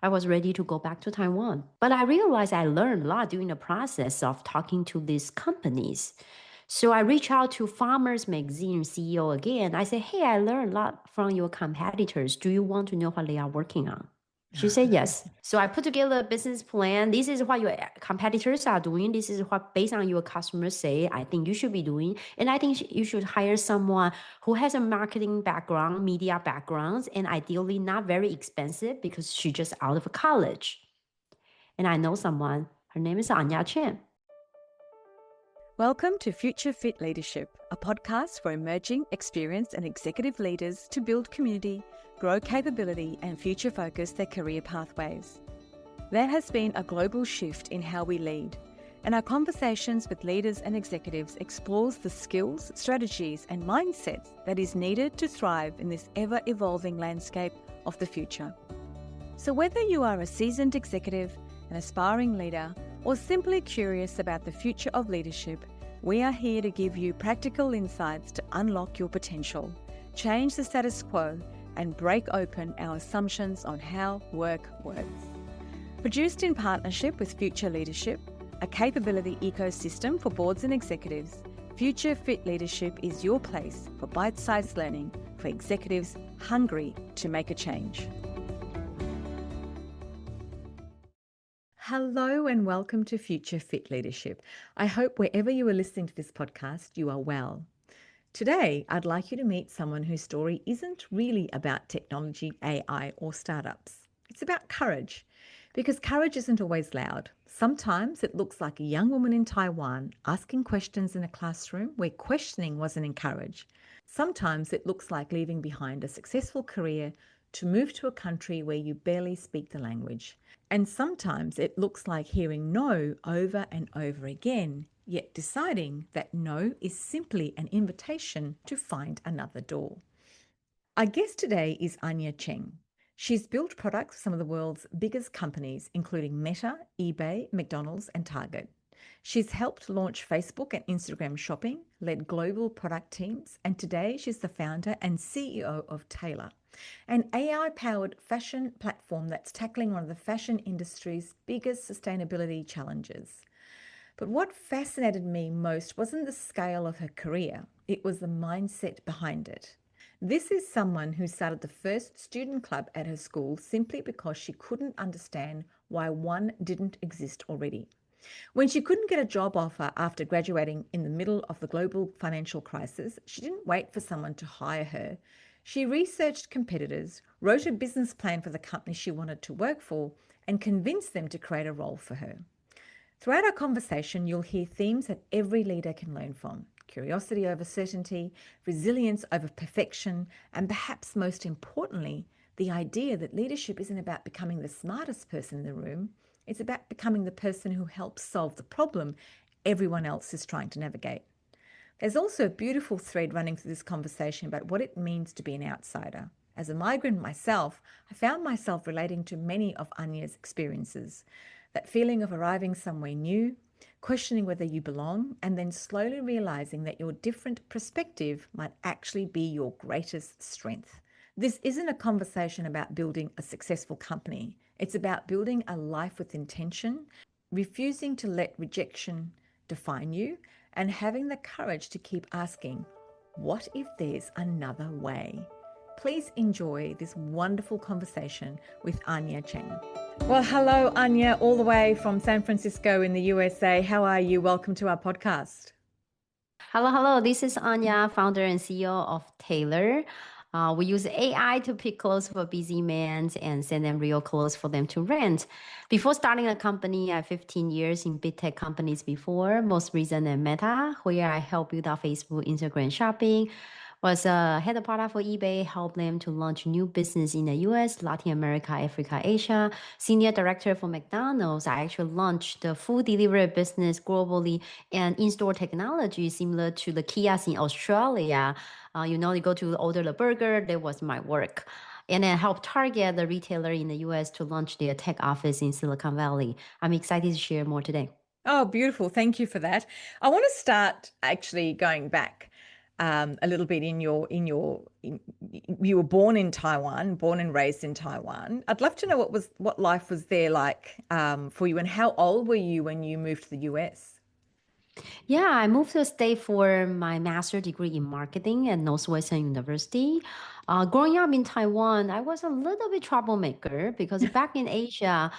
I was ready to go back to Taiwan. But I realized I learned a lot during the process of talking to these companies. So I reached out to Farmers Magazine CEO again. I said, hey, I learned a lot from your competitors. Do you want to know what they are working on? She said yes. So I put together a business plan. This is what your competitors are doing. This is what, based on your customers say, I think you should be doing. And I think you should hire someone who has a marketing background, media backgrounds, and ideally not very expensive because she's just out of college. And I know someone. Her name is Anya Cheng. Welcome to Future Fit Leadership, a podcast for emerging, experienced and executive leaders to build community, grow capability and future focus their career pathways. There has been a global shift in how we lead, and our conversations with leaders and executives explores the skills, strategies and mindsets that is needed to thrive in this ever-evolving landscape of the future. So whether you are a seasoned executive, an aspiring leader, or simply curious about the future of leadership, we are here to give you practical insights to unlock your potential, change the status quo, and break open our assumptions on how work works. Produced in partnership with Future Leadership, a capability ecosystem for boards and executives, Future Fit Leadership is your place for bite-sized learning for executives hungry to make a change. Hello and welcome to Future Fit Leadership. I hope wherever you are listening to this podcast, you are well. Today, I'd like you to meet someone whose story isn't really about technology, AI, or startups. It's about courage, because courage isn't always loud. Sometimes it looks like a young woman in Taiwan asking questions in a classroom where questioning wasn't encouraged. Sometimes it looks like leaving behind a successful career to move to a country where you barely speak the language. And sometimes it looks like hearing no over and over again, yet deciding that no is simply an invitation to find another door. Our guest today is Anya Cheng. She's built products for some of the world's biggest companies, including Meta, eBay, McDonald's, and Target. She's helped launch Facebook and Instagram shopping, led global product teams, and today she's the founder and CEO of Taelor, an AI-powered fashion platform that's tackling one of the fashion industry's biggest sustainability challenges. But what fascinated me most wasn't the scale of her career, it was the mindset behind it. This is someone who started the first student club at her school simply because she couldn't understand why one didn't exist already. When she couldn't get a job offer after graduating in the middle of the global financial crisis, she didn't wait for someone to hire her. She researched competitors, wrote a business plan for the company she wanted to work for, and convinced them to create a role for her. Throughout our conversation, you'll hear themes that every leader can learn from: curiosity over certainty, resilience over perfection, and perhaps most importantly, the idea that leadership isn't about becoming the smartest person in the room. It's about becoming the person who helps solve the problem everyone else is trying to navigate. There's also a beautiful thread running through this conversation about what it means to be an outsider. As a migrant myself, I found myself relating to many of Anya's experiences. That feeling of arriving somewhere new, questioning whether you belong, and then slowly realizing that your different perspective might actually be your greatest strength. This isn't a conversation about building a successful company. It's about building a life with intention, refusing to let rejection define you, and having the courage to keep asking, what if there's another way? Please enjoy this wonderful conversation with Anya Cheng. Well, hello, Anya, all the way from San Francisco in the USA. How are you? Welcome to our podcast. Hello. This is Anya, founder and CEO of Taelor. We use AI to pick clothes for busy men and send them real clothes for them to rent. Before starting a company, I have 15 years in big tech companies before, most recent at Meta, where I helped build out Facebook, Instagram shopping, was head of product for eBay, helped them to launch new business in the US, Latin America, Africa, Asia. Senior director for McDonald's, I actually launched the food delivery business globally and in-store technology similar to the kiosk in Australia. You go to order the burger, that was my work. And then help Target, the retailer in the US, to launch their tech office in Silicon Valley. I'm excited to share more today. Oh, beautiful. Thank you for that. I want to start actually going back. a little bit you were born in Taiwan, born and raised in Taiwan. I'd love to know what life was there like for you, and how old were you when you moved to the US? Yeah, I moved to the state for my master's degree in marketing at Northwestern University. Growing up in Taiwan, I was a little bit troublemaker because back in Asia,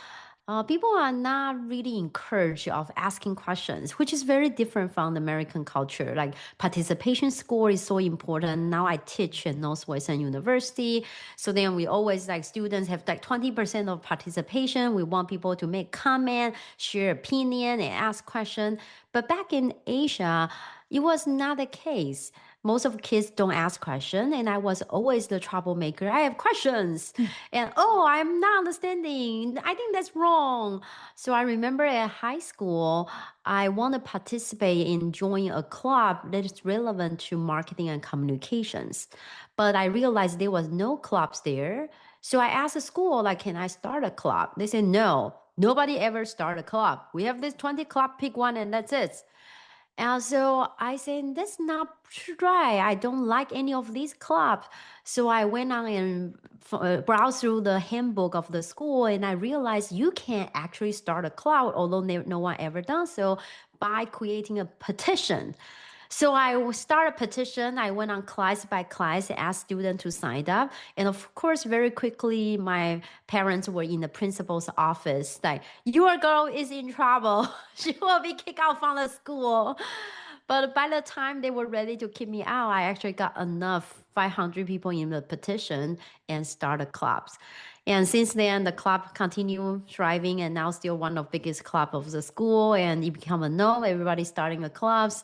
people are not really encouraged of asking questions, which is very different from the American culture. Like participation score is so important. Now I teach at Northwestern University. So then we always like students have like 20% of participation. We want people to make comment, share opinion, and ask question. But back in Asia, it was not the case. Most of kids don't ask questions, and I was always the troublemaker. I have questions, and oh, I'm not understanding. I think that's wrong. So I remember at high school, I want to participate in joining a club that is relevant to marketing and communications, but I realized there was no clubs there. So I asked the school, like, can I start a club? They said no. Nobody ever start a club. We have this 20 club, pick one, and that's it. And so I said, that's not right. I don't like any of these clubs. So I went on and browsed through the handbook of the school, and I realized you can actually start a club, although no one ever done so, by creating a petition. So I started a petition. I went on class by class, asked students to sign up. And of course, very quickly, my parents were in the principal's office, like, your girl is in trouble. She will be kicked out from the school. But by the time they were ready to kick me out, I actually got enough 500 people in the petition and started clubs. And since then, the club continued thriving and now still one of the biggest club of the school. And it become a norm. Everybody starting a clubs.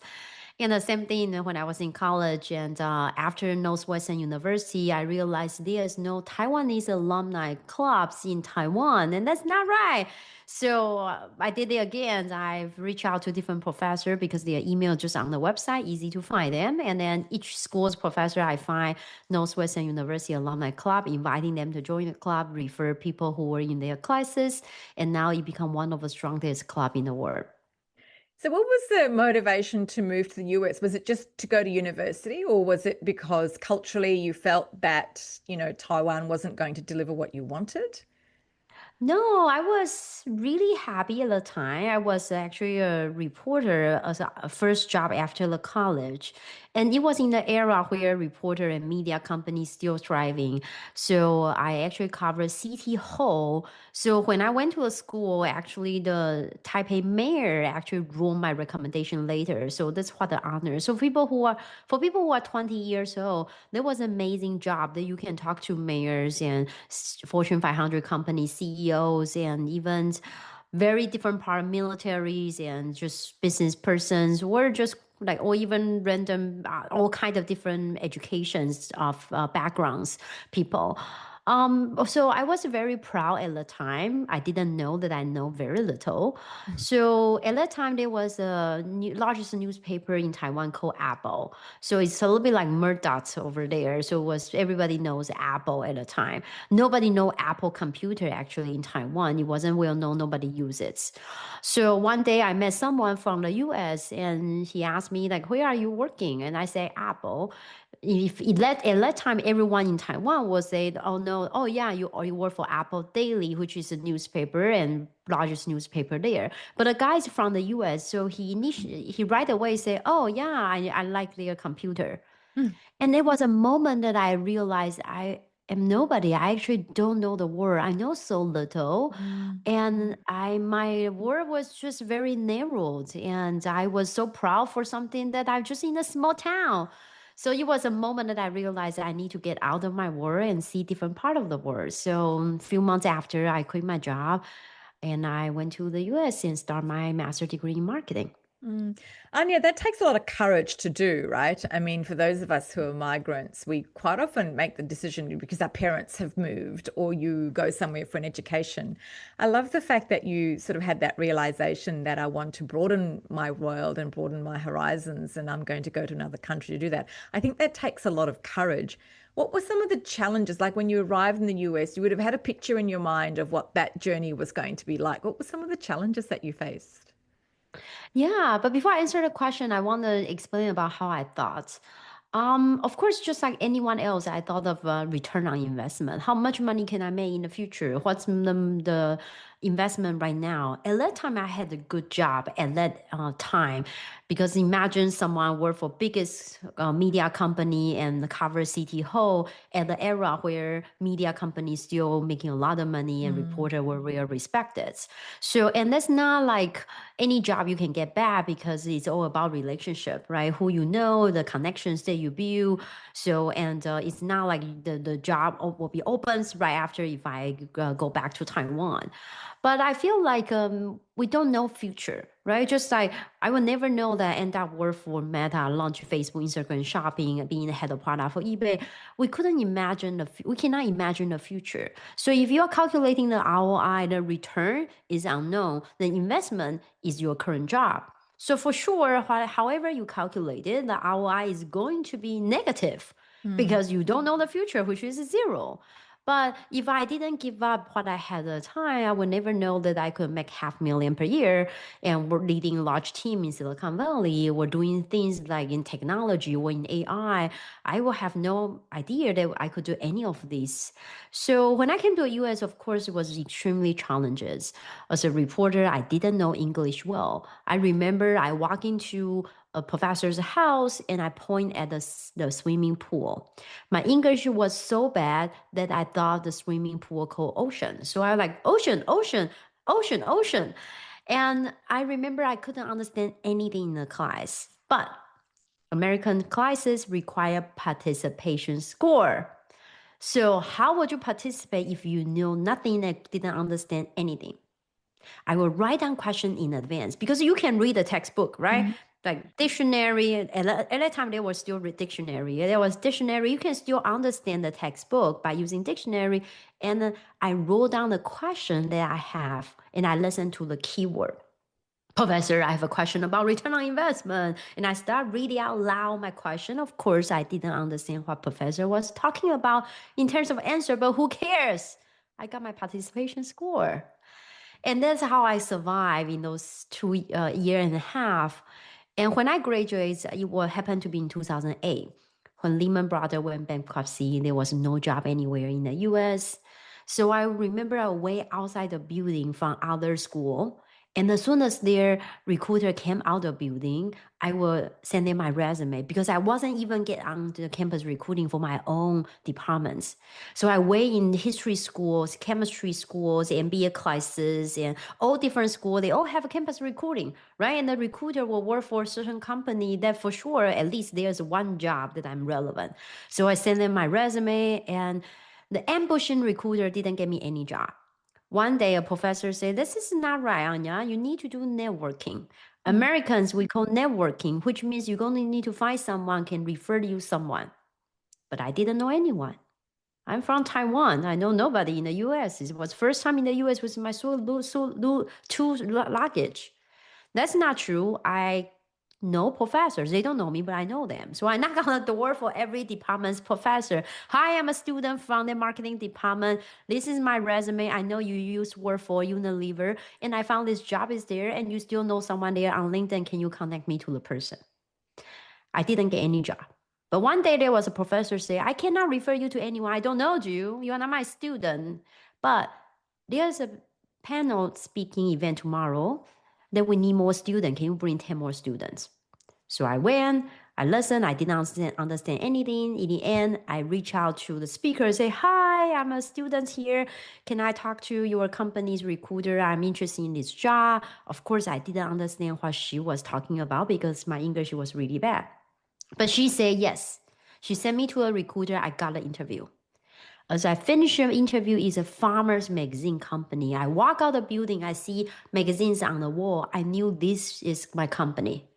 And the same thing when I was in college and after Northwestern University, I realized there's no Taiwanese alumni clubs in Taiwan, and that's not right. So I did it again. I've reached out to different professors because their email just on the website, easy to find them. And then each school's professor, I find Northwestern University Alumni Club, inviting them to join the club, refer people who were in their classes, and now it become one of the strongest club in the world. So, what was the motivation to move to the US? Was it just to go to university, or was it because culturally you felt that, Taiwan wasn't going to deliver what you wanted? No, I was really happy at the time. I was actually a reporter as a first job after the college. And it was in the era where reporter and media companies still thriving. So I actually covered City Hall. So when I went to a school, actually the Taipei mayor actually wrote my recommendation later. So that's what the honor. So for people who are 20 years old, there was an amazing job that you can talk to mayors and Fortune 500 company CEOs and even very different paramilitaries and just business persons or just like or even random all kind of different educations of backgrounds people. So I was very proud at the time. I didn't know that I know very little. So at that time, there was a largest newspaper in Taiwan called Apple. So it's a little bit like Murdoch over there. So it was everybody knows Apple at the time. Nobody know Apple computer actually in Taiwan. It wasn't well known. Nobody uses it. So one day I met someone from the U.S. and he asked me like, "Where are you working?" And I say Apple. If it let at that time everyone in Taiwan was say, "Oh no, oh yeah, you work for Apple Daily, which is a newspaper and largest newspaper there." But the guy's from the U.S., so he right away said, "Oh yeah, I like their computer." Mm, And it was a moment that I realized I am nobody. I actually don't know the word. I know so little. mm, And I my world was just very narrowed. And I was so proud for something that I'm just in a small town. So it was a moment that I realized I need to get out of my world and see different part of the world. So a few months after I quit my job and I went to the US and start my master degree in marketing. mm. Anya, that takes a lot of courage to do, right? I mean, for those of us who are migrants, we quite often make the decision because our parents have moved or you go somewhere for an education. I love the fact that you sort of had that realization that I want to broaden my world and broaden my horizons, and I'm going to go to another country to do that. I think that takes a lot of courage. What were some of the challenges? Like when you arrived in the US, you would have had a picture in your mind of what that journey was going to be like. What were some of the challenges that you faced? Yeah, but before I answer the question, I want to explain about how I thought. Of course, just like anyone else, I thought of return on investment. How much money can I make in the future? What's the investment right now? At that time, I had a good job at that time, because imagine someone work for biggest media company and cover City Hall at the era where media companies still making a lot of money and reporter were real respected. So, and that's not like any job you can get back, because it's all about relationship, right? Who you know, the connections that you build. So, and it's not like the job will be opens right after if I go back to Taiwan. But I feel like we don't know future, right? Just like I will never know that I end up work for Meta, launch Facebook, Instagram, shopping, being the head of product for eBay. We couldn't imagine we cannot imagine the future. So if you are calculating the ROI, the return is unknown. The investment is your current job. So for sure, however you calculate it, the ROI is going to be negative because you don't know the future, which is zero. But if I didn't give up what I had at the time, I would never know that I could make 500,000 per year. And we're leading a large team in Silicon Valley. We're doing things like in technology or in AI. I will have no idea that I could do any of this. So when I came to the US, of course, it was extremely challenges. As a reporter, I didn't know English well. I remember I walked into a professor's house and I point at the swimming pool. My English was so bad that I thought the swimming pool called ocean. So I was like, ocean, ocean, ocean, ocean. And I remember I couldn't understand anything in the class. But American classes require participation score. So how would you participate if you knew nothing and didn't understand anything? I will write down question in advance, because you can read the textbook, right? Like dictionary. At that time, there was still dictionary. There was dictionary. You can still understand the textbook by using dictionary. And I wrote down the question that I have, and I listen to the keyword. Professor, I have a question about return on investment. And I start reading out loud my question. Of course, I didn't understand what professor was talking about in terms of answer, but who cares? I got my participation score. And that's how I survived in those 2 year and a half. And when I graduated, it will happen to be in 2008. When Lehman Brothers went bankruptcy, there was no job anywhere in the US. So I remember I went outside the building from other school. And as soon as their recruiter came out of the building, I would send them my resume, because I wasn't even get on the campus recruiting for my own departments. So I wait in history schools, chemistry schools, MBA classes, and all different schools. They all have a campus recruiting, right? And the recruiter will work for a certain company that for sure, at least there's one job that I'm relevant. So I send them my resume, and the ambushing recruiter didn't get me any job. One day, a professor said, "This is not right, Anya. You need to do networking." Americans, we call networking, which means you're going to need to find someone can refer you someone. But I didn't know anyone. I'm from Taiwan. I know nobody in the US. It was first time in the US with my two luggage. That's not true. I know professors. They don't know me, but I know them. So I knock on the door for every department's professor. Hi, I'm a student from the marketing department. This is my resume. I know you used work for Unilever, and I found this job is there, and you still know someone there on LinkedIn. Can you connect me to the person? I didn't get any job. But one day there was a professor say, "I cannot refer you to anyone. I don't know you. You are not my student. But there's a panel speaking event tomorrow that we need more students. Can you bring 10 more students?" So I went, I listened, I didn't understand anything. In the end, I reached out to the speaker, say, "Hi, I'm a student here. Can I talk to your company's recruiter? I'm interested in this job." Of course, I didn't understand what she was talking about because my English was really bad. But she said yes. She sent me to a recruiter. I got an interview. As I finished the interview, is a farmer's magazine company. I walk out the building, I see magazines on the wall. I knew this is my company.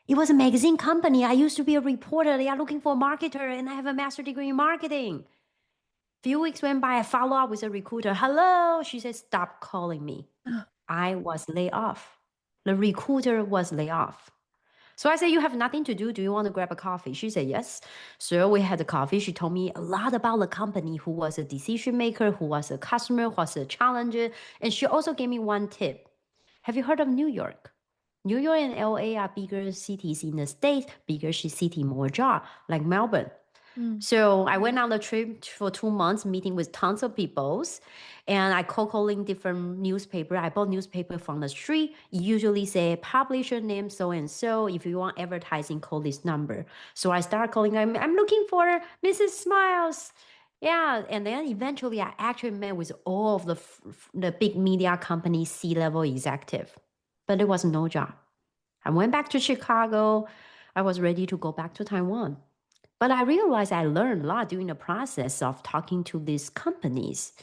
It was a magazine company. I used to be a reporter. They are looking for a marketer, and I have a master's degree in marketing. Few weeks went by, I follow up with a recruiter. "Hello," she said, "stop calling me." I was laid off. The recruiter was laid off. So I said, "You have nothing to do. Do you want to grab a coffee?" She said, "Yes." So we had a coffee. She told me a lot about the company, who was a decision maker, who was a customer, who was a challenger. And she also gave me one tip. Have you heard of New York? New York and LA are bigger cities in the States, bigger city, more job, like Melbourne. Mm. So I went on a trip for 2 months, meeting with tons of people, and I cold calling different newspaper. I bought newspaper from the street. It usually say publisher name so and so. If you want advertising, call this number. So I start calling. I'm looking for Mrs. Smiles. Yeah, and then eventually I actually met with all of the big media company C-level executive, but there was no job. I went back to Chicago. I was ready to go back to Taiwan. But I realized I learned a lot during the process of talking to these companies.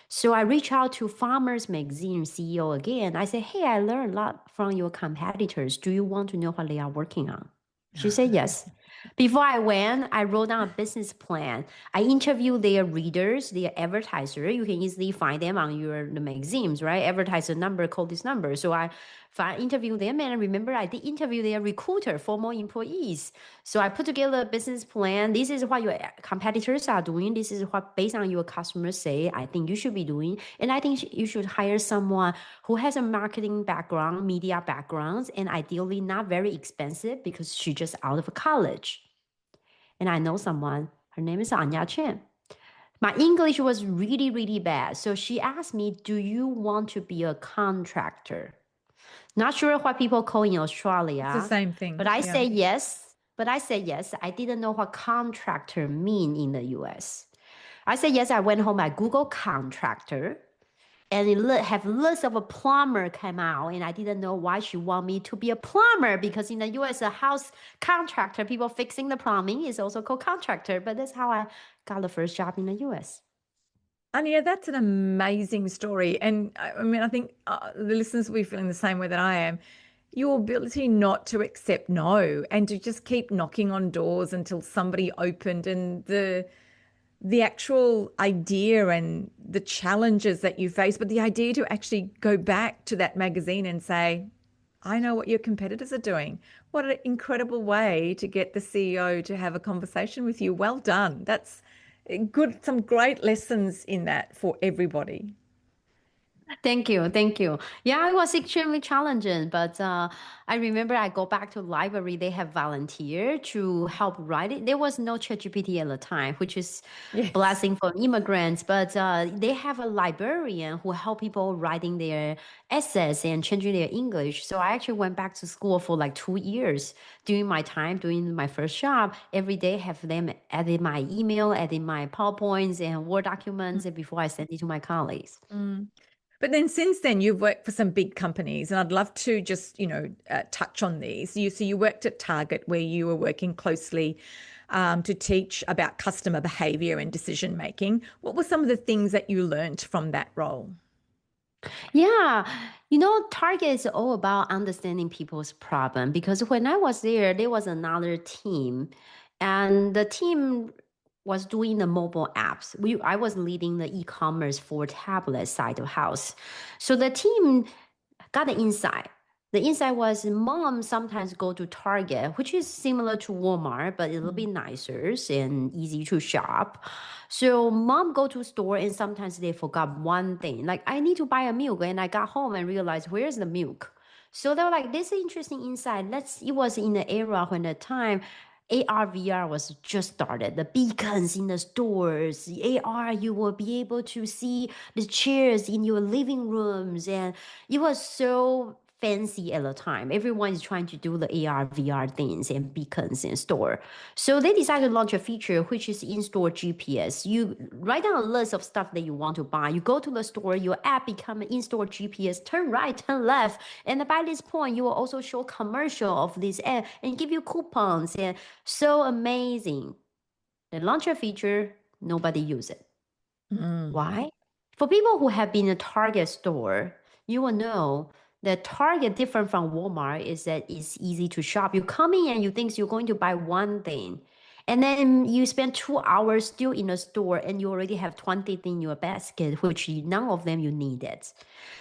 So I reached out to Farmers Magazine CEO again. I said, hey, I learned a lot from your competitors. Do you want to know what they are working on? She said, yes. Before I went, I wrote down a business plan. I interviewed their readers, their advertiser. You can easily find them on the magazines, right? Advertiser number, call this number. So I interviewed them, and I remember I did interview their recruiter, former employees. So I put together a business plan. This is what your competitors are doing. This is what, based on your customers say, I think you should be doing. And I think you should hire someone who has a marketing background, media backgrounds, and ideally not very expensive because she's just out of college. And I know someone, her name is Anya Cheng. My English was really, really bad. So she asked me, do you want to be a contractor? Not sure what people call in It's the Australia, same but thing. I Yeah. say yes. But I said yes. I didn't know what contractor mean in the US. I said yes. I went home. I Google contractor, and it have list of a plumber came out, and I didn't know why she want me to be a plumber because in the US a house contractor, people fixing the plumbing, is also called contractor. But that's how I got the first job in the US. Anya, that's an amazing story. And I mean, I think the listeners will be feeling the same way that I am. Your ability not to accept no and to just keep knocking on doors until somebody opened, and the actual idea and the challenges that you face, but the idea to actually go back to that magazine and say, I know what your competitors are doing. What an incredible way to get the CEO to have a conversation with you. Well done. That's good. Some great lessons in that for everybody. Thank you, thank you. Yeah, it was extremely challenging, but I remember I go back to library. They have volunteer to help write it. There was no ChatGPT at the time, which is Yes. blessing for immigrants. But they have a librarian who help people writing their essays and changing their English. So I actually went back to school for like 2 years during my time doing my first job. Every day have them edit my email, edit my PowerPoints and Word documents, and before I send it to my colleagues. Mm. But then since then, you've worked for some big companies, and I'd love to just, touch on these. So you worked at Target, where you were working closely to teach about customer behavior and decision making. What were some of the things that you learned from that role? Yeah, Target is all about understanding people's problem because when I was there was another team, and the team was doing the mobile apps. I was leading the e-commerce for tablet side of house. So the team got the insight. The insight was mom sometimes go to Target, which is similar to Walmart, but a little bit nicer and easy to shop. So mom go to store and sometimes they forgot one thing. Like I need to buy a milk and I got home and realized where's the milk? So they were like, this is interesting insight. It was in the era when the time AR VR was just started. The beacons in the stores, the AR, you will be able to see the chairs in your living rooms. And it was so fancy at the time. Everyone is trying to do the AR, VR things and beacons in store. So they decided to launch a feature which is in-store GPS. You write down a list of stuff that you want to buy. You go to the store, your app become an in-store GPS, turn right, turn left. And by this point, you will also show commercial of this app and give you coupons. And so amazing. They launch a feature, nobody use it. Mm. Why? For people who have been in a Target store, you will know that Target different from Walmart is that it's easy to shop. You come in and you think you're going to buy one thing, and then you spend 2 hours still in the store and you already have 20 things in your basket, which none of them you needed.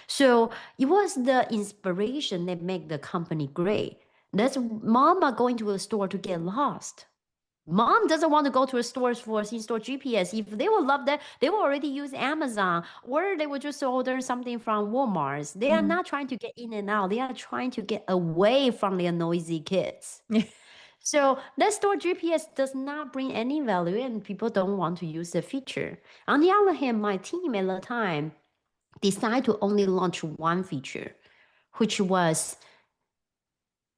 So it was the inspiration that made the company great. That's mama going to a store to get lost. Mom doesn't want to go to a store for in-store GPS. If they would love that, they will already use Amazon or they would just order something from Walmart. They are Mm. not trying to get in and out. They are trying to get away from their noisy kids. So that store GPS does not bring any value and people don't want to use the feature. On the other hand, my team at the time decided to only launch one feature, which was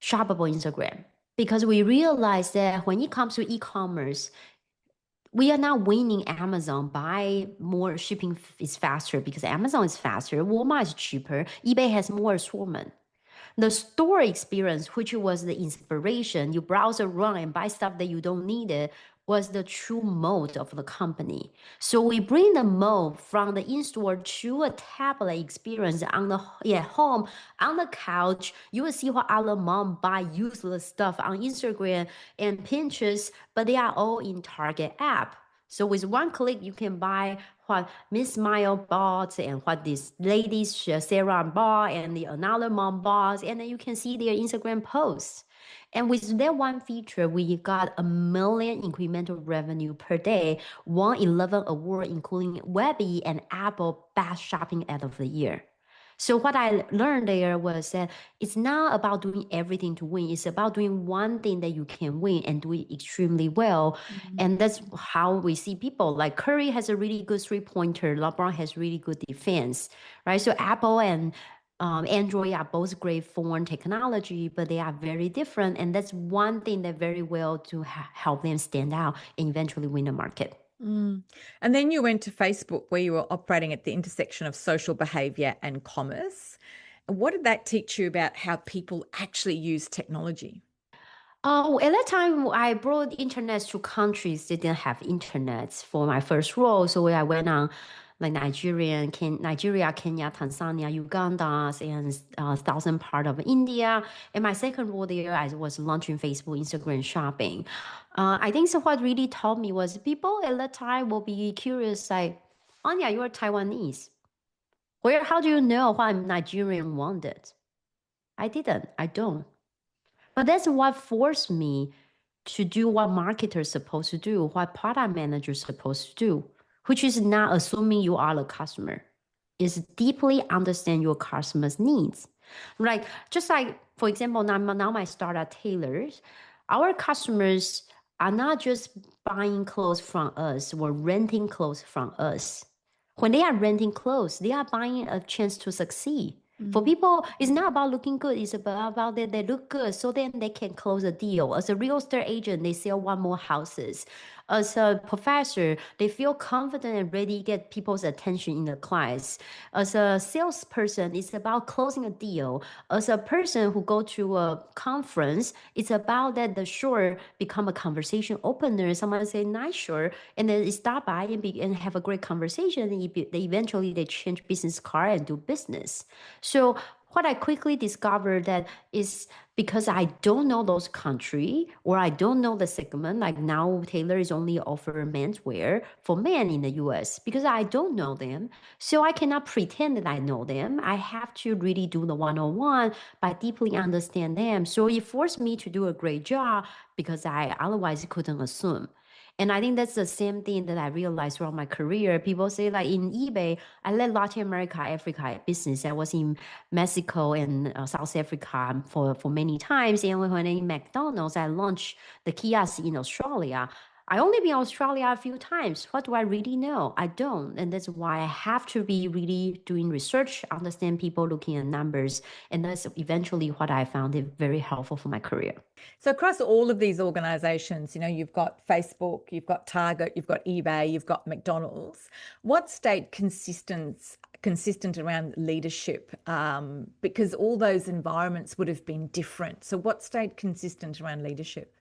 shoppable Instagram. Because we realized that when it comes to e-commerce, we are not winning Amazon by more shipping is faster because Amazon is faster, Walmart is cheaper, eBay has more assortment. The store experience, which was the inspiration, you browse around and buy stuff that you don't need it, was the true mode of the company. So we bring the mode from the in-store to a tablet experience on the home, on the couch. You will see what other mom buy useless stuff on Instagram and Pinterest, but they are all in Target app. So with one click, you can buy what Miss Smile bought and what this ladies Sarah bought and the another mom bought, and then you can see their Instagram posts. And with that one feature, we got 1 million incremental revenue per day, won 11 awards, including Webby and Apple Best Shopping Ad of the Year. So what I learned there was that it's not about doing everything to win. It's about doing one thing that you can win and do it extremely well. And that's how we see people. Like Curry has a really good three-pointer. LeBron has really good defense, right? So Apple and Android are both great phone technology, but they are very different. And that's one thing that very well to help them stand out and eventually win the market. Mm. And then you went to Facebook, where you were operating at the intersection of social behavior and commerce. What did that teach you about how people actually use technology? Oh, at that time, I brought internet to countries that didn't have internet for my first role. So I went on like Nigeria, Kenya, Tanzania, Uganda, and southern part of India. And my second role there, I was launching Facebook, Instagram shopping. I think so. What really taught me was people at that time will be curious, like, Anya, you're Taiwanese. Where? How do you know what Nigerian wanted? I didn't. I don't. But that's what forced me to do what marketers supposed to do, what product managers supposed to do, which is not assuming you are the customer. Is deeply understand your customer's needs. Like just like for example, now my startup tailors, our customers are not just buying clothes from us or renting clothes from us. When they are renting clothes, they are buying a chance to succeed. For Mm. people, it's not about looking good, it's about that they look good so then they can close a deal. As a real estate agent, they sell one more houses. As a professor, they feel confident and ready to get people's attention in the class. As a salesperson, it's about closing a deal. As a person who go to a conference, it's about that the short become a conversation opener. Someone say nice short, and then they stop by and have a great conversation. And they eventually they change business card and do business. So what I quickly discovered that is because I don't know those country or I don't know the segment. Like now, Taylor is only offer menswear for men in the U.S. because I don't know them. So I cannot pretend that I know them. I have to really do the one-on-one by deeply understand them. So it forced me to do a great job because I otherwise couldn't assume. And I think that's the same thing that I realized throughout my career. People say like in eBay, I led Latin America, Africa business. I was in Mexico and South Africa for many times. And when in McDonald's, I launched the kiosk in Australia. I only been in Australia a few times. What do I really know? I don't. And that's why I have to be really doing research, understand people, looking at numbers. And that's eventually what I found it very helpful for my career. So across all of these organizations, you've got Facebook, you've got Target, you've got eBay, you've got McDonald's. What stayed consistent around leadership? Because all those environments would have been different. So what stayed consistent around leadership?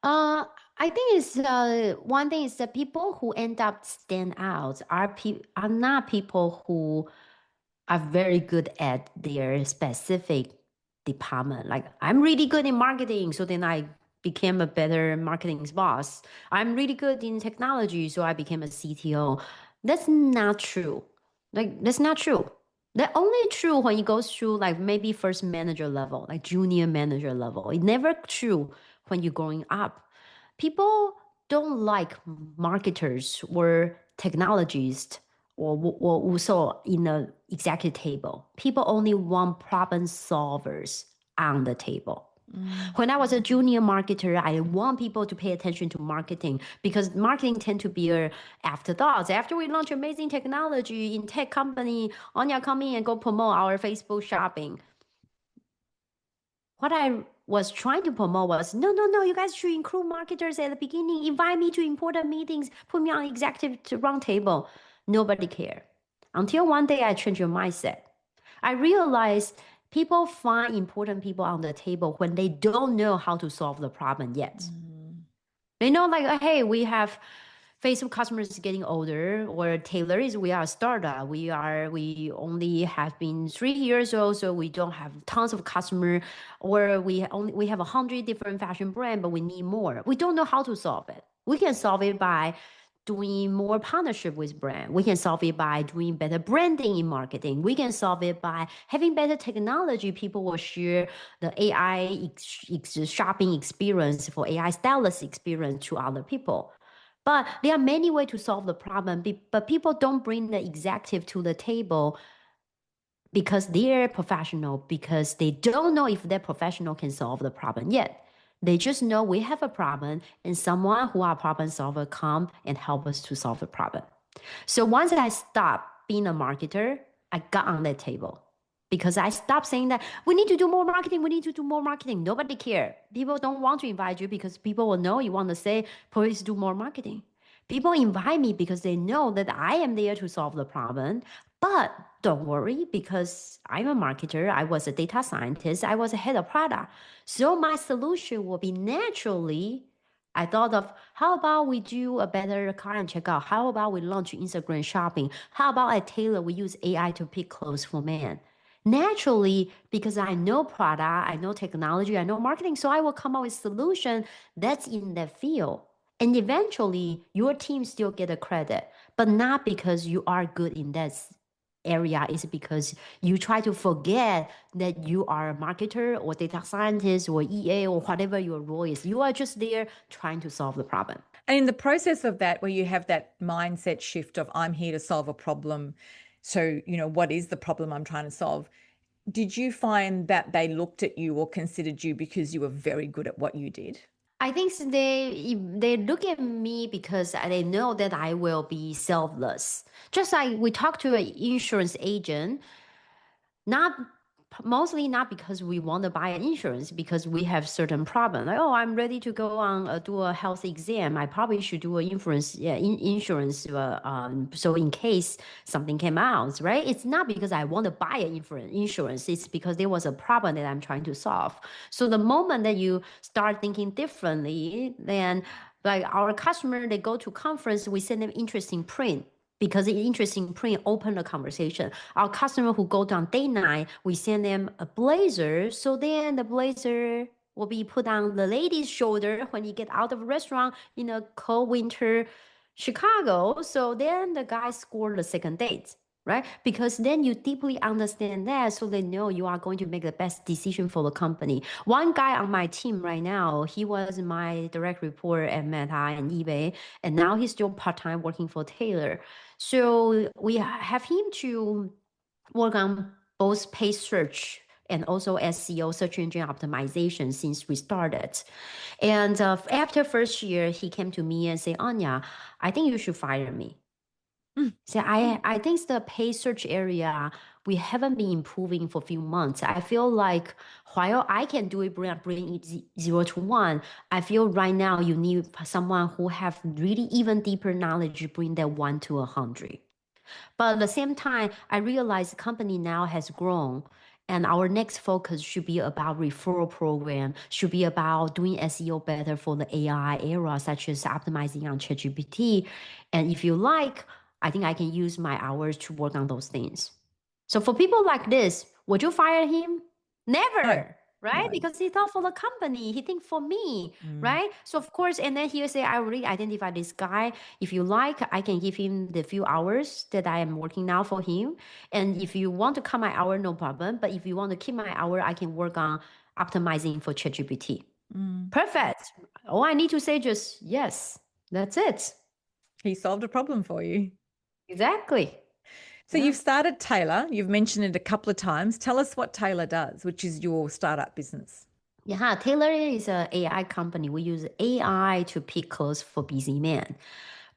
Uh, I think it's one thing is that people who end up stand out are not people who are very good at their specific department. Like I'm really good in marketing, so then I became a better marketing boss. I'm really good in technology, so I became a CTO. That's not true. Like that's not true. That only true when it goes through like maybe first manager level, like junior manager level. It never true when you're growing up. people don't like marketers or technologists or also in the executive table. People only want problem solvers on the table. When I was a junior marketer, I want people to pay attention to marketing because marketing tend to be a afterthoughts. After we launch amazing technology in tech company, Anya come in and go promote our Facebook shopping. What I was trying to promote was no, you guys should include marketers at the beginning, invite me to important meetings, put me on executive to round table. Nobody cared. Until one day I changed your mindset. I realized people find important people on the table when they don't know how to solve the problem yet. They know like, hey, we have Facebook customers getting older, or Taylor is we are a startup. We only have been 3 years old, so we don't have tons of customer, or we have 100 different fashion brand, but we need more. We don't know how to solve it. We can solve it by doing more partnership with brand. We can solve it by doing better branding in marketing. We can solve it by having better technology. People will share the AI shopping experience for AI stylist experience to other people. But there are many ways to solve the problem, but people don't bring the executive to the table because they're professional, because they don't know if that professional can solve the problem yet. They just know we have a problem and someone who are problem solver come and help us to solve the problem. So once I stopped being a marketer, I got on that table because I stopped saying that we need to do more marketing. We need to do more marketing. Nobody care. People don't want to invite you because people will know you want to say, please do more marketing. People invite me because they know that I am there to solve the problem. But don't worry, because I'm a marketer, I was a data scientist, I was a head of product. So my solution will be naturally, I thought of how about we do a better client checkout? How about we launch Instagram shopping? How about at Taylor we use AI to pick clothes for men? Naturally, because I know product, I know technology, I know marketing, so I will come up with solution that's in that field. And eventually, your team still get a credit, but not because you are good in that area. It's because you try to forget that you are a marketer or data scientist or EA or whatever your role is. You are just there trying to solve the problem. And in the process of that, where you have that mindset shift of I'm here to solve a problem. So, what is the problem I'm trying to solve? Did you find that they looked at you or considered you because you were very good at what you did? I think they look at me because they know that I will be selfless. Just like we talk to an insurance agent, not mostly not because we want to buy an insurance, because we have certain problem. Like, oh, I'm ready to go on do a health exam. I probably should do an insurance. So in case something came out, right? It's not because I want to buy an insurance. It's because there was a problem that I'm trying to solve. So the moment that you start thinking differently, then like our customer, they go to conference, we send them interesting print because the interesting print open the conversation. Our customer who go down day night, we send them a blazer. So then the blazer will be put on the lady's shoulder when you get out of a restaurant in a cold winter Chicago. So then the guy scored the second date, right? Because then you deeply understand that, so they know you are going to make the best decision for the company. One guy on my team right now, he was my direct report at Meta and eBay, and now he's still part-time working for Taylor. So we have him to work on both paid search and also SEO, search engine optimization, since we started. And after first year, he came to me and said, Anya, I think you should fire me. So I think the paid search area, we haven't been improving for a few months. I feel like while I can do it, bring it 0 to 1, I feel right now you need someone who have really even deeper knowledge, bring that 1 to 100. But at the same time, I realize the company now has grown, and our next focus should be about referral program, should be about doing SEO better for the AI era, such as optimizing on ChatGPT. And if you like, I think I can use my hours to work on those things. So for people like this, would you fire him? No, Never, right? no. Because he thought for the company, he think for me, right? So of course, and then he'll say, I already identified this guy. If you like, I can give him the few hours that I am working now for him. And if you want to cut my hour, no problem. But if you want to keep my hour, I can work on optimizing for ChatGPT. Mm. Perfect. All I need to say just yes. That's it. He solved a problem for you. Exactly. So Yeah. you've started Taylor. You've mentioned it a couple of times. Tell us what Taylor does, which is your startup business. Yeah, Tailor is an AI company. We use AI to pick clothes for busy men.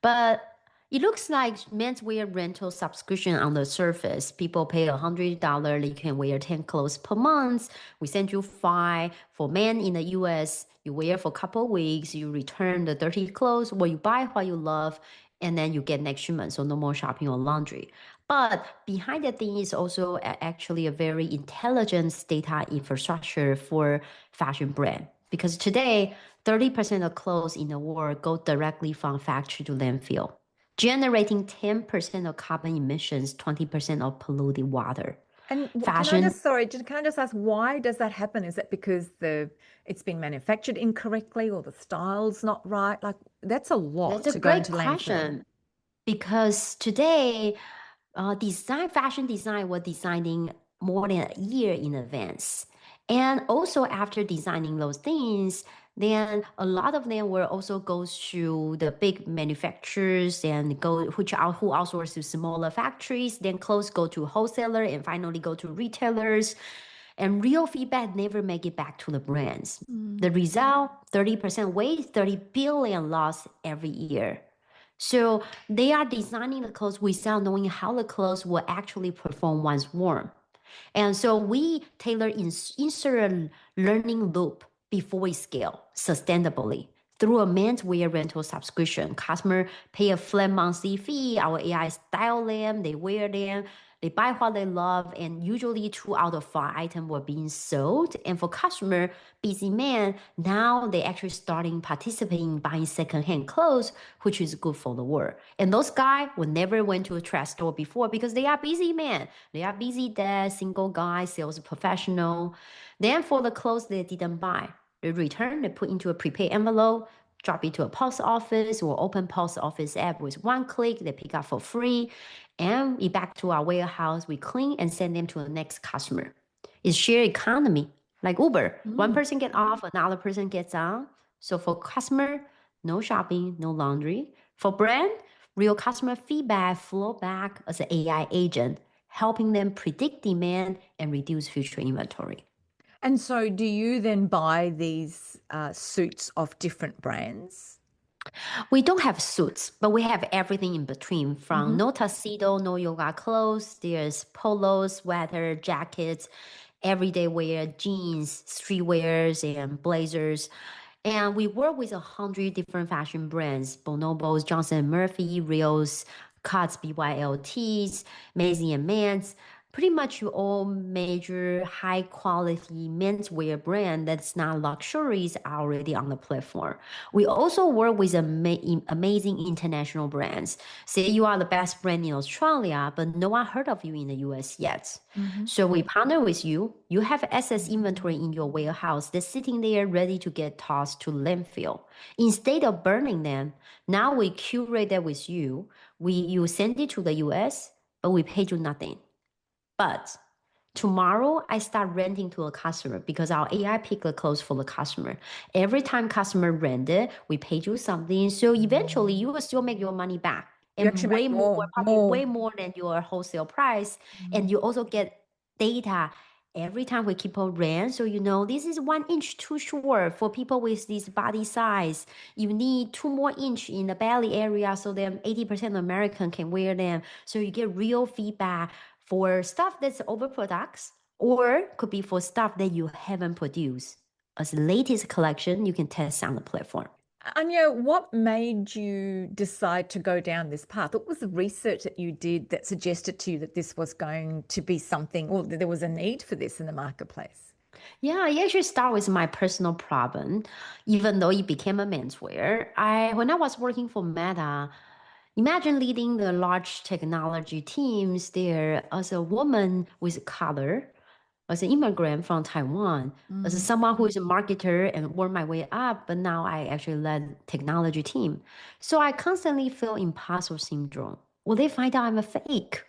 But it looks like menswear rental subscription on the surface. People pay $100. You can wear 10 clothes per month. We send you five. For men in the US, you wear for a couple of weeks, you return the dirty clothes, or you buy what you love, and then you get next month. So no more shopping or laundry. But behind the thing is also actually a very intelligent data infrastructure for fashion brand. Because today, 30% of clothes in the world go directly from factory to landfill, generating 10% of carbon emissions, 20% of polluted water. And can I Fashion, just, sorry, can I just ask, why does that happen? Is it because it's been manufactured incorrectly or the style's not right? Like, that's a lot that's a to go great into landfill. question because today fashion design was designing more than a year in advance. And also after designing those things, then a lot of them will also go to the big manufacturers and go who outsource to smaller factories. Then clothes go to wholesaler and finally go to retailers. And real feedback never make it back to the brands. The Mm. result, 30% waste, 30 billion loss every year. So they are designing the clothes without knowing how the clothes will actually perform once worn. And so we tailor insert a learning loop before we scale sustainably through a menswear rental subscription. Customer pay a flat monthly fee. Our AI style them, they wear them, they buy what they love, and usually 2 out of 5 items were being sold. And for customer, busy man, now they actually starting participating in buying secondhand clothes, which is good for the world. And those guys would never went to a trash store before because they are busy man. They are busy dad, single guy, sales professional. Then for the clothes they didn't buy, they return, they put into a prepaid envelope, drop it to a post office or open post office app with one click, they pick up for free, and we back to our warehouse, we clean and send them to the next customer. It's shared economy, like Uber. One Mm. person get off, another person gets on. So for customer, no shopping, no laundry. For brand, real customer feedback flow back as an AI agent, helping them predict demand and reduce future inventory. And so, do you then buy these suits of different brands? We don't have suits, but we have everything in between from Hmm. no tuxedo, no yoga clothes. There's polos, sweater, jackets, everyday wear, jeans, streetwears, and blazers. And we work with 100 different fashion brands: Bonobos, Johnson& Murphy, Rios, Cuts, BYLTs, Maisie and Mans. Pretty much all major high quality menswear brand that's not luxuries are already on the platform. We also work with amazing international brands. Say you are the best brand in Australia, but no one heard of you in the US yet. Hmm. So we partner with you. You have excess inventory in your warehouse that's sitting there ready to get tossed to landfill. Instead of burning them, now we curate that with you. You send it to the US, but we pay you nothing. But tomorrow I start renting to a customer because our AI pick the clothes for the customer. Every time customer rent it, we pay you something. So eventually you will still make your money back You and actually make way more, more, probably more. way more than your wholesale price. Mm. And you also get data every time we keep on rent. So you know this is 1 inch too short for people with this body size. You need 2 more inch in the belly area so that 80% of American can wear them. So you get real feedback for stuff that's overproducts or could be for stuff that you haven't produced. As the latest collection, you can test on the platform. Anya, what made you decide to go down this path? What was the research that you did that suggested to you that this was going to be something, or that there was a need for this in the marketplace? Yeah, I actually start with my personal problem, even though it became a menswear. When I was working for Meta, imagine leading the large technology teams there as a woman with color, as an immigrant from Taiwan, as Mm. someone who is a marketer and work my way up, but now I actually led technology team. So I constantly feel imposter syndrome. Will they find out I'm a fake?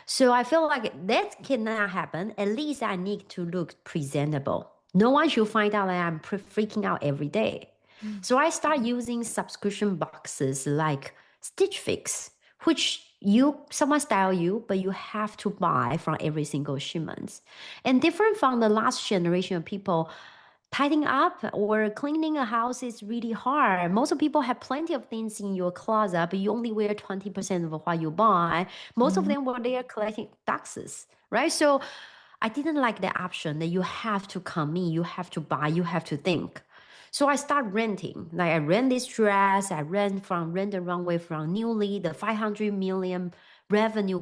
So I feel like that cannot happen. At least I need to look presentable. No one should find out that I'm freaking out every day. So I start using subscription boxes like Stitch Fix, which someone style you, but you have to buy from every single shipment. And different from the last generation of people, tidying up or cleaning a house is really hard. Most of people have plenty of things in your closet, but you only wear 20% of what you buy. Most of Mhm. them were there collecting taxes, right? So I didn't like the option that you have to come in, you have to buy, you have to think. So I start renting. Like I rent this dress, I rent the runway from Newly, the 500 million revenue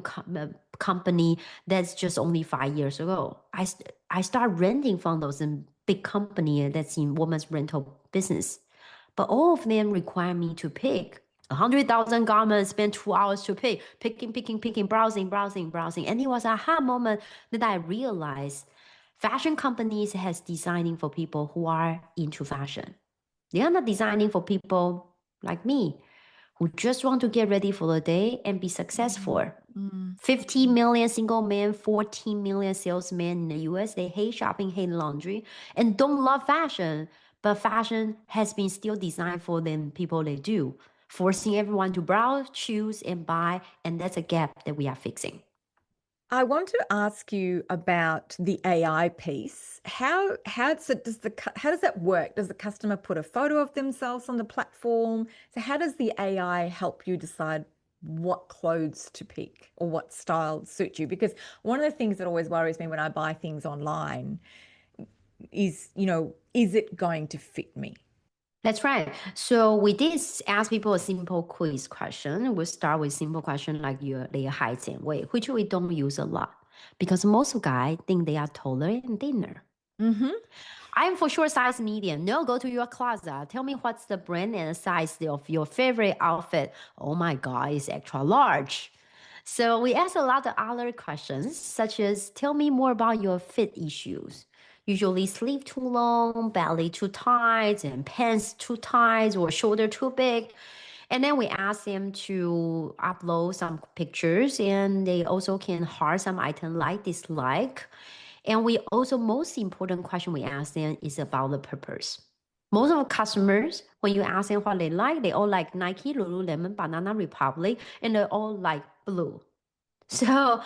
company that's just only 5 years ago. I start renting from those big company that's in women's rental business. But all of them require me to pick 100,000 garments, spend 2 hours to pick, picking, browsing. And it was a aha moment that I realized fashion companies has designing for people who are into fashion. They are not designing for people like me who just want to get ready for the day and be successful. Mm. 50 million single men, 14 million salesmen in the US. They hate shopping, hate laundry, and don't love fashion. But fashion has been still designed for them people they do, forcing everyone to browse, choose, and buy. And that's a gap that we are fixing. I want to ask you about the AI piece. How does that work? Does the customer put a photo of themselves on the platform? So how does the AI help you decide what clothes to pick or what style suit you? Because one of the things that always worries me when I buy things online is, is it going to fit me? That's right. So we did ask people a simple quiz question. We'll start with simple question like their height and weight, which we don't use a lot because most guys think they are taller and thinner. Mm-hmm. I'm for sure size medium. No, go to your closet. Tell me what's the brand and size of your favorite outfit. Oh my God, it's extra large. So we ask a lot of other questions, such as tell me more about your fit issues. Usually sleeve too long, belly too tight, and pants too tight, or shoulder too big. And then we ask them to upload some pictures, and they also can heart some item like dislike. And we also, most important question we ask them is about the purpose. Most of the customers, when you ask them what they all like Nike, Lululemon, Banana Republic, and they all like blue. So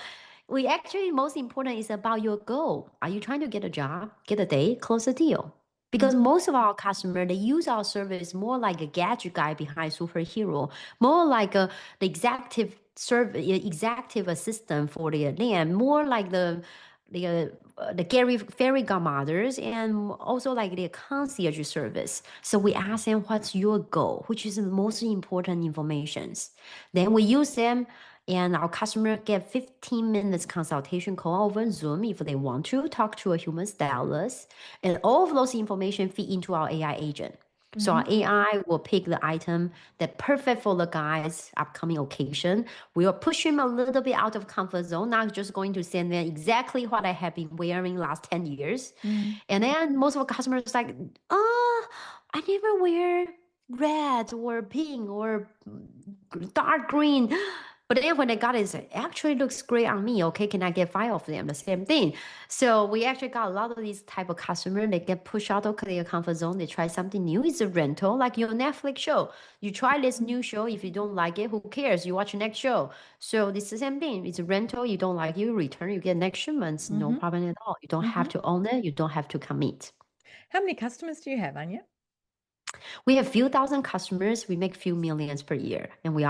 we actually most important is about your goal. Are you trying to get a job, get a date, close a deal? Because most of our customers, they use our service more like a gadget guy behind superhero, more like the executive executive assistant for the land, more like the Gary fairy godmothers and also like the concierge service. So we ask them, what's your goal, which is the most important informations. Then we use them and our customer get 15 minutes consultation call over Zoom if they want to talk to a human stylist. And all of those information feed into our AI agent. So Mm-hmm. our AI will pick the item that perfect for the guy's upcoming occasion. We will push him a little bit out of comfort zone, not just going to send them exactly what I have been wearing last 10 years. Mm-hmm. And then most of our customers like, oh, I never wear red or pink or dark green. But then when they got it, it actually looks great on me. Okay, can I get 5 of them? The same thing. So we actually got a lot of these type of customer. They get pushed out of their comfort zone. They try something new. It's a rental, like your Netflix show. You try this new show. If you don't like it, who cares? You watch the next show. So it's the same thing. It's a rental. You don't like it, you return. You get next shipments. No Mm-hmm. problem at all. You don't have Mm-hmm. to own it. You don't have to commit. How many customers do you have, Anya? We have few thousand customers. We make few millions per year, and we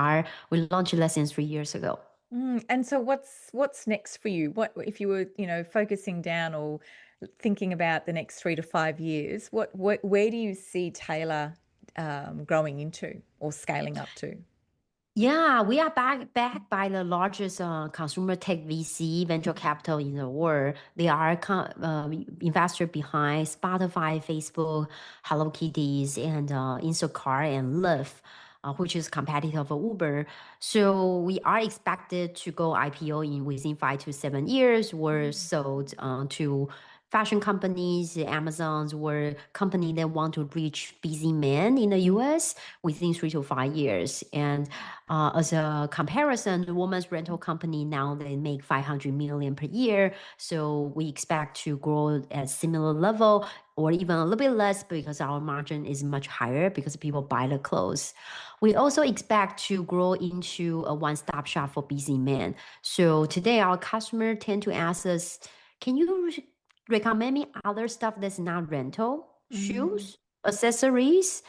launched less than 3 years ago. And so what's next for you? What if you were, focusing down or thinking about the next 3 to 5 years, where do you see Taylor growing into or scaling up to? Yeah, we are backed by the largest consumer tech VC venture capital in the world. They are investor behind Spotify, Facebook, Hello Kitties, and Instacart and Lyft, which is competitor of Uber. So we are expected to go IPO in within 5 to 7 years. We're sold to fashion companies, Amazons, or company that want to reach busy men in the US within 3 to 5 years. And as a comparison, the women's rental company now they make 500 million per year. So we expect to grow at similar level or even a little bit less because our margin is much higher because people buy the clothes. We also expect to grow into a one-stop shop for busy men. So today our customer tend to ask us, can you recommend me other stuff that's not rental? Mm, Shoes, accessories,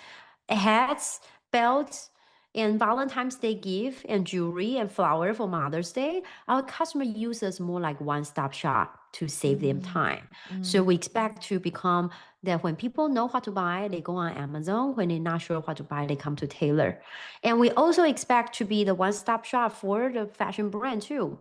hats, belts, and Valentine's Day gift and jewelry and flower for Mother's Day. Our customer uses more like one-stop shop to save them mm, time. So mm, we expect to become that when people know what to buy, they go on Amazon. When they're not sure what to buy, they come to Taylor. And we also expect to be the one-stop shop for the fashion brand too.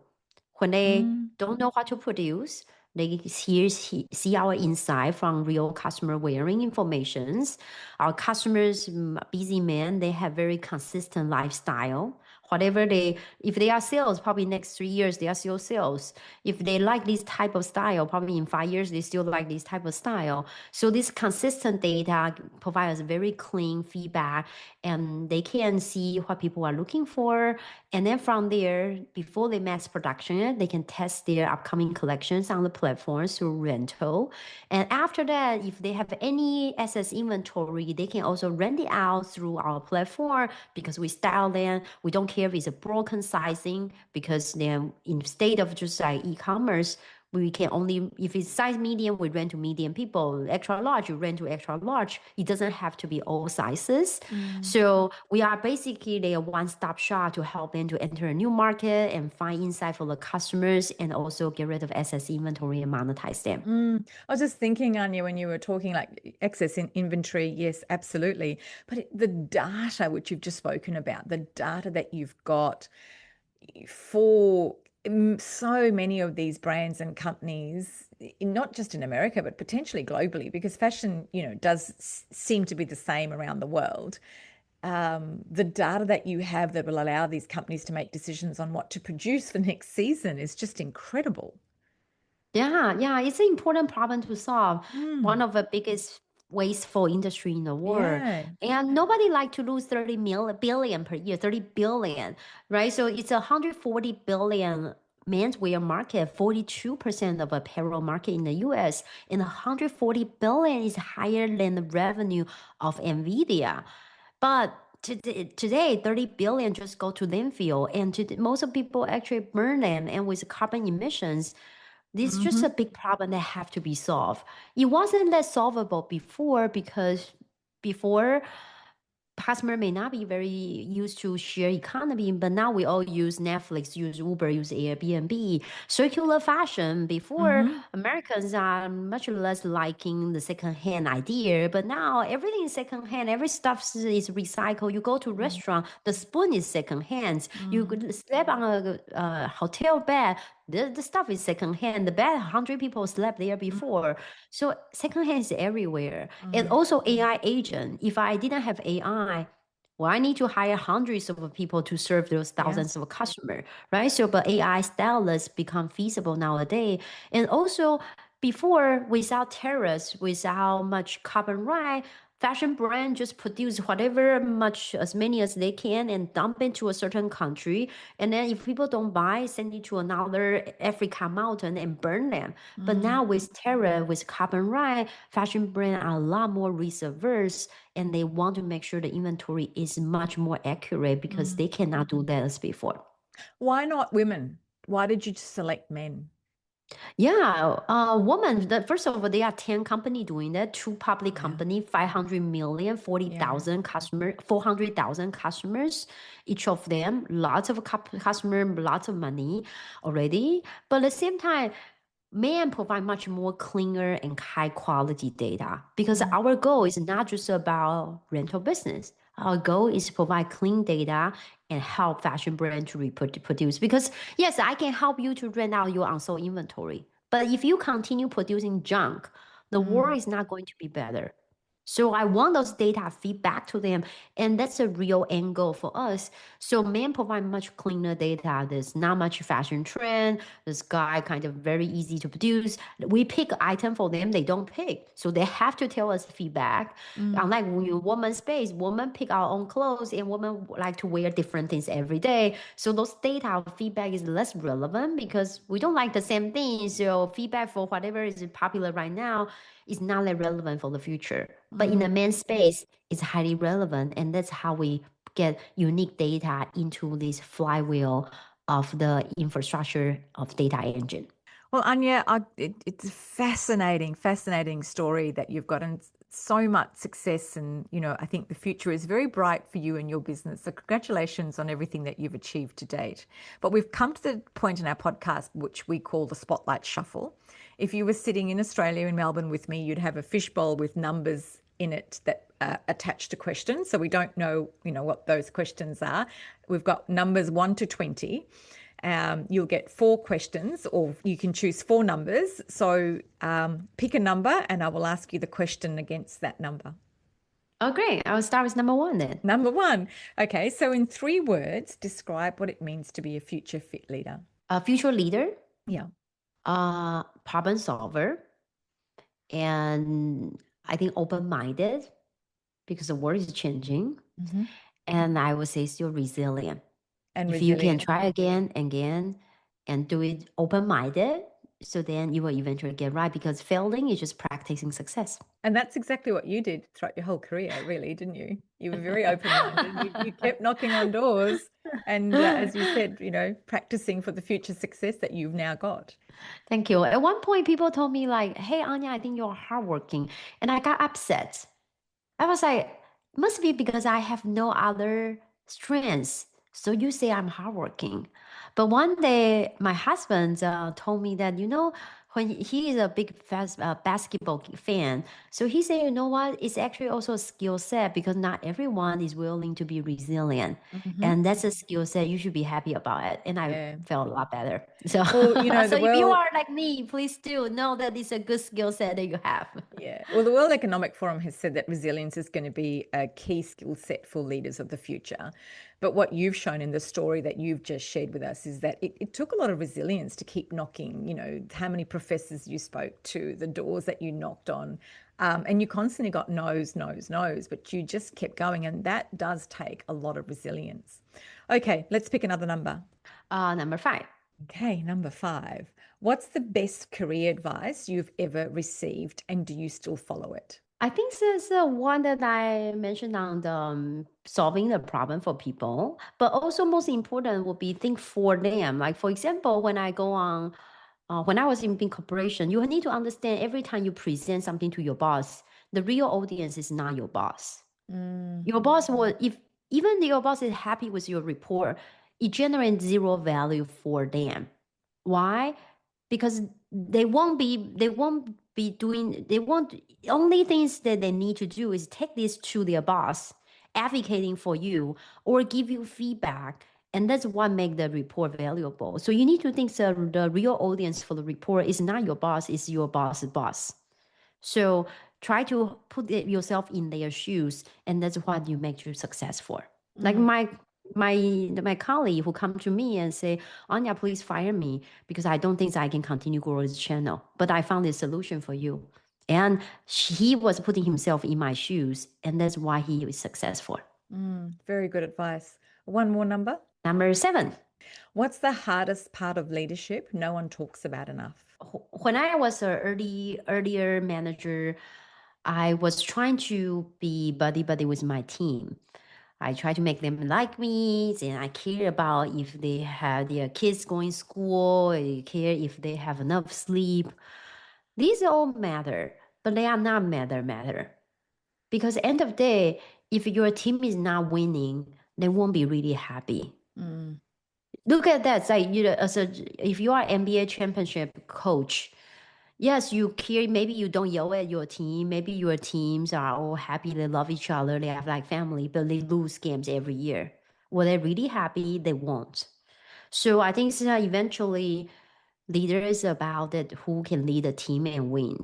When they mm, don't know what to produce, they see our insight from real customer wearing informations. Our customers, busy men, they have very consistent lifestyle. Whatever if they are sales, probably next 3 years they are still sales. If they like this type of style, probably in 5 years they still like this type of style. So this consistent data provides very clean feedback, and they can see what people are looking for. And then from there, before they mass production it, they can test their upcoming collections on the platforms through rental. And after that, if they have any excess inventory, they can also rent it out through our platform because we style them. We don't care if it's a broken sizing because then instead of just like e-commerce, we can only, if it's size medium, we rent to medium people. Extra large, you rent to extra large. It doesn't have to be all sizes. mm. So we are basically a one-stop shop to help them to enter a new market and find insight for the customers and also get rid of excess inventory and monetize them. I was just thinking, Anya, when you were talking like excess in inventory, yes, absolutely. But the data which you've just spoken about, the data that you've got for so many of these brands and companies, not just in America, but potentially globally, because fashion, does seem to be the same around the world. The data that you have that will allow these companies to make decisions on what to produce for next season is just incredible. Yeah, it's an important problem to solve. One Mm, of the biggest wasteful industry in the world. yeah. And nobody like to lose 30 billion per year, 30 billion, right? So it's 140 billion menswear market, 42% of apparel market in the US, and 140 billion is higher than the revenue of Nvidia. But today, 30 billion just go to landfill, and most of people actually burn them, and with carbon emissions, this is just a Hmm. big problem that have to be solved. It wasn't that solvable before because before customer may not be very used to share economy, but now we all use Netflix, use Uber, use Airbnb. Circular fashion, before Hmm. Americans are much less liking the secondhand idea, but now everything is secondhand. Every stuff is recycled. You go to restaurant, the spoon is secondhand. You Mm, could sleep on a hotel bed. The stuff is secondhand. The bed, 100 people slept there mm, before. So secondhand is everywhere. And mm. also AI agent. If I didn't have AI, well, I need to hire hundreds of people to serve those Yeah. thousands of customers, right? So, but AI stylists become feasible nowadays. And also, before, without tariffs, without much carbon right, fashion brand just produce whatever much as many as they can and dump into a certain country. And then if people don't buy, send it to another Africa mountain and burn them. But Mm, now with tariff, with carbon right, fashion brand are a lot more risk averse and they want to make sure the inventory is much more accurate because mm. they cannot do that as before. Why not women? Why did you select men? Yeah, woman, first of all, there are 10 company doing that, two public Yeah. company, 500 million, forty Yeah. thousand customer, 400,000 customers, each of them, lots of customer, lots of money already. But at the same time, man provide much more cleaner and high quality data because Mm, our goal is not just about rental business. Our goal is to provide clean data and help fashion brand to produce. Because yes, I can help you to rent out your unsold inventory. But if you continue producing junk, the mm, world is not going to be better. So I want those data feedback to them, and that's a real angle for us. So men provide much cleaner data. There's not much fashion trend. This guy kind of very easy to produce. We pick item for them, they don't pick. So they have to tell us feedback. Mm. Unlike when you woman space, women pick our own clothes and women like to wear different things every day. So those data feedback is less relevant because we don't like the same thing. So feedback for whatever is popular right now is not that relevant for the future. But in the Mm. main space, it's highly relevant. And that's how we get unique data into this flywheel of the infrastructure of data engine. Well, Anya, it's a fascinating, fascinating story that you've gotten so much success. And, I think the future is very bright for you and your business. So congratulations on everything that you've achieved to date. But we've come to the point in our podcast, which we call the Spotlight Shuffle. If you were sitting in Australia, in Melbourne with me, you'd have a fishbowl with numbers in it that attached to questions. So we don't know, what those questions are. We've got numbers 1 to 20. You'll get 4 questions, or you can choose 4 numbers. So pick a number and I will ask you the question against that number. Oh, great. I'll start with number one then. Number 1. Okay, so in 3 words, describe what it means to be a future fit leader. A future leader, Yeah. problem solver, and I think open-minded because the world is changing. Mm-hmm. And I would say still resilient. And If you can resilient. try again and again and do it open-minded, so then you will eventually get right because failing is just practicing success. And that's exactly what you did throughout your whole career, really, didn't you? You were very open-minded. You kept knocking on doors. And as you said, practicing for the future success that you've now got. Thank you. At one point, people told me like, "Hey, Anya, I think you're hardworking," and I got upset. I was like, must be because I have no other strengths. So you say I'm hardworking. But one day, my husband told me that, when he is a big basketball fan, so he said, you know what? It's actually also a skill set because not everyone is willing to be resilient. Mm-hmm. And that's a skill set. You should be happy about it. And I Yeah. felt a lot better. So, Well, so the if you world, are like me, please do know that it's a good skill set that you have. yeah. Well, the World Economic Forum has said that resilience is going to be a key skill set for leaders of the future. But what you've shown in the story that you've just shared with us is that it took a lot of resilience to keep knocking, how many professors you spoke to, the doors that you knocked on. And you constantly got no's, no's, no's, but you just kept going. And that does take a lot of resilience. Okay, let's pick another number. Number 5. Okay, number 5. What's the best career advice you've ever received, and do you still follow it? I think this is one that I mentioned on the solving the problem for people, but also most important would be think for them. Like for example, when I was in big corporation, you need to understand every time you present something to your boss, the real audience is not your boss. Mm. Your boss will, if even your boss is happy with your report, it generates zero value for them. Why? Because they won't be doing they won't only things that they need to do is take this to their boss, advocating for you or give you feedback. And that's what make the report valuable. So you need to think the real audience for the report is not your boss, it's your boss's boss. So try to put yourself in their shoes, and that's what you make you successful. Like Mm. my colleague who come to me and say, Anya, please fire me because I don't think I can continue grow this channel. But I found a solution for you. And he was putting himself in my shoes, and that's why he is successful. Very good advice. One more number. Number 7. What's the hardest part of leadership no one talks about enough? When I was an earlier manager, I was trying to be buddy buddy with my team. I try to make them like me, and I care about if they have their kids going to school, I care if they have enough sleep. These all matter, but they are not matter. Because end of the day, if your team is not winning, they won't be really happy. Mm. Look at that. It's like if you are NBA championship coach, yes, you care. Maybe you don't yell at your team. Maybe your teams are all happy. They love each other. They have like family, but they lose games every year. Were they really happy? They won't. So I think eventually leader is about that who can lead a team and win.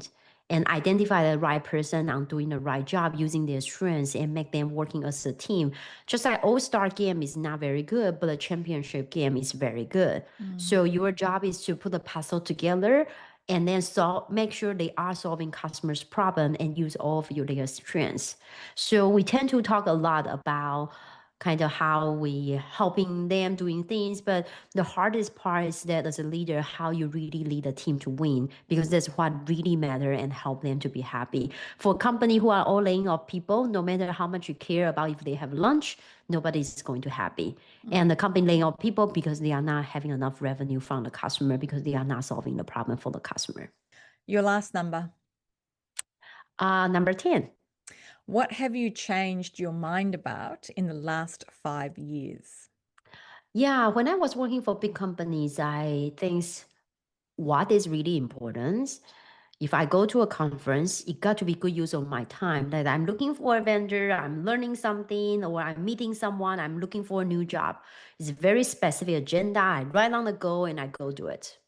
and identify the right person on doing the right job using their strengths and make them working as a team. Just like all-star game is not very good, but a championship game is very good. So your job is to put the puzzle together and then make sure they are solving customers' problem and use all of their strengths. So we tend to talk a lot about kind of how we helping them doing things, but the hardest part is that as a leader, how you really lead a team to win, because that's what really matter and help them to be happy. For a company who are all laying off people, no matter how much you care about if they have lunch, nobody's going to happy. And the company laying off people because they are not having enough revenue from the customer, because they are not solving the problem for the customer. Your last number. Number 10. What have you changed your mind about in the last 5 years? Yeah, when I was working for big companies, I think what is really important. If I go to a conference, it got to be good use of my time. That I'm looking for a vendor, I'm learning something, or I'm meeting someone, I'm looking for a new job. It's a very specific agenda. I write on the go and I go do it.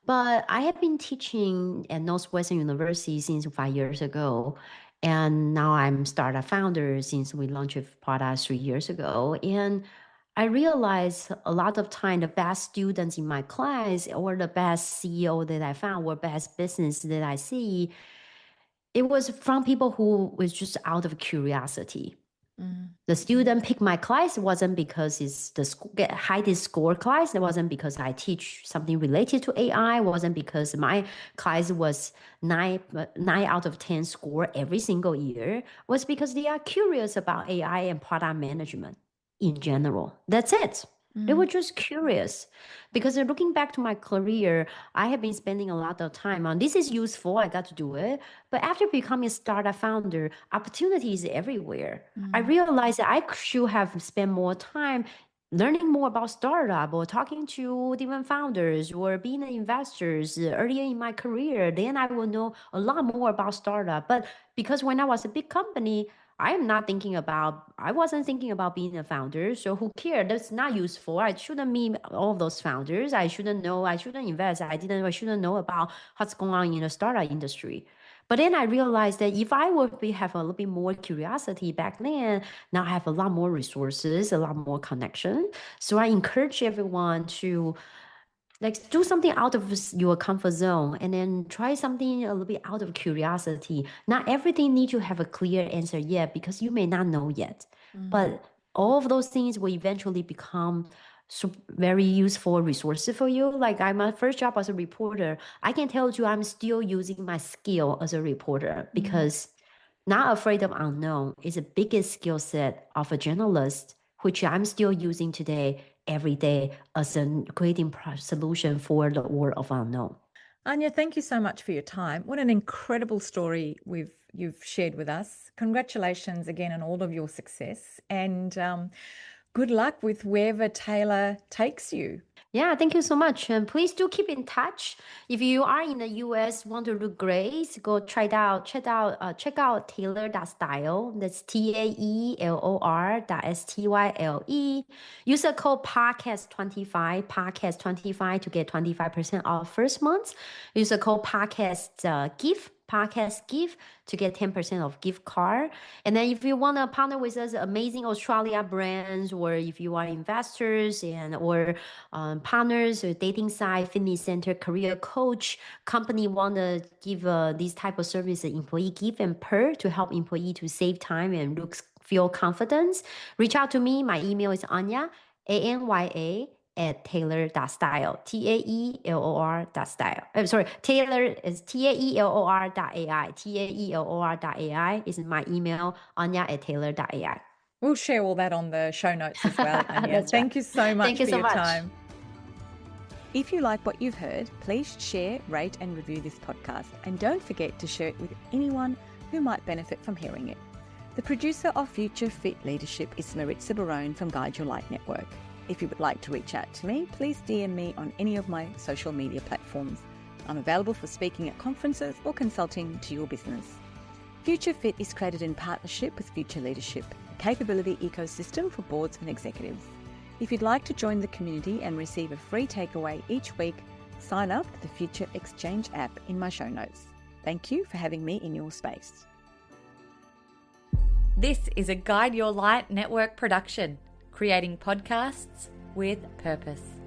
But I have been teaching at Northwestern University since 5 years ago. And now I'm startup founder since we launched a product 3 years ago. And I realized a lot of time the best students in my class or the best CEO that I found or best business that I see, it was from people who was just out of curiosity. The student pick my class wasn't because it's the get highest score class. It wasn't because I teach something related to AI. It wasn't because my class was 9 out of 10 score every single year. It was because they are curious about AI and product management in general. That's it. They were just curious, because looking back to my career, I have been spending a lot of time on this is useful. I got to do it. But after becoming a startup founder, opportunities everywhere. I realized that I should have spent more time learning more about startup or talking to different founders or being investors earlier in my career. Then I will know a lot more about startup. But because when I was a big company, I wasn't thinking about being a founder. So who cared? That's not useful. I shouldn't meet all of those founders. I shouldn't know. I shouldn't invest. I shouldn't know about what's going on in the startup industry. But then I realized that if I would have a little bit more curiosity back then, now I have a lot more resources, a lot more connection. So I encourage everyone to like do something out of your comfort zone and then try something a little bit out of curiosity. Not everything needs to have a clear answer yet, because you may not know yet. But all of those things will eventually become very useful resources for you. Like my first job as a reporter, I can tell you I'm still using my skill as a reporter, because not afraid of unknown is the biggest skill set of a journalist, which I'm still using today every day as a creating solution for the world of unknown. Anya, thank you so much for your time. What an incredible story you've shared with us. Congratulations again on all of your success, and good luck with wherever Taylor takes you. Yeah, thank you so much. And please do keep in touch. If you are in the US, want to look great, go try it out. Check out Taylor.style. That's TAELOR.STYLE. Use the code podcast25 to get 25% off first month. Use the code podcast gift to get 10% off gift card. And then if you want to partner with us, amazing Australia brands, or if you are investors or partners or dating site, fitness center, career coach, company want to give this type of service, employee give and per to help employee to save time and feel confidence, reach out to me. My email is Anya, ANYA @taelor.style, TAELOR.style. I'm sorry, Taylor is TAELOR.AI. TAELOR.AI is my email, Anya@taelor.ai. We'll share all that on the show notes as well, Anya. That's right. Thank you so much Thank you for so your much. time. If you like what you've heard, please share, rate and review this podcast. And don't forget to share it with anyone who might benefit from hearing it. The producer of Future Fit Leadership is Maritza Barone from Guide Your Light Network. If you would like to reach out to me, please DM me on any of my social media platforms. I'm available for speaking at conferences or consulting to your business. Future Fit is created in partnership with Future Leadership, a capability ecosystem for boards and executives. If you'd like to join the community and receive a free takeaway each week, sign up to the Future Exchange app in my show notes. Thank you for having me in your space. This is a Guide Your Light Network production, creating podcasts with purpose.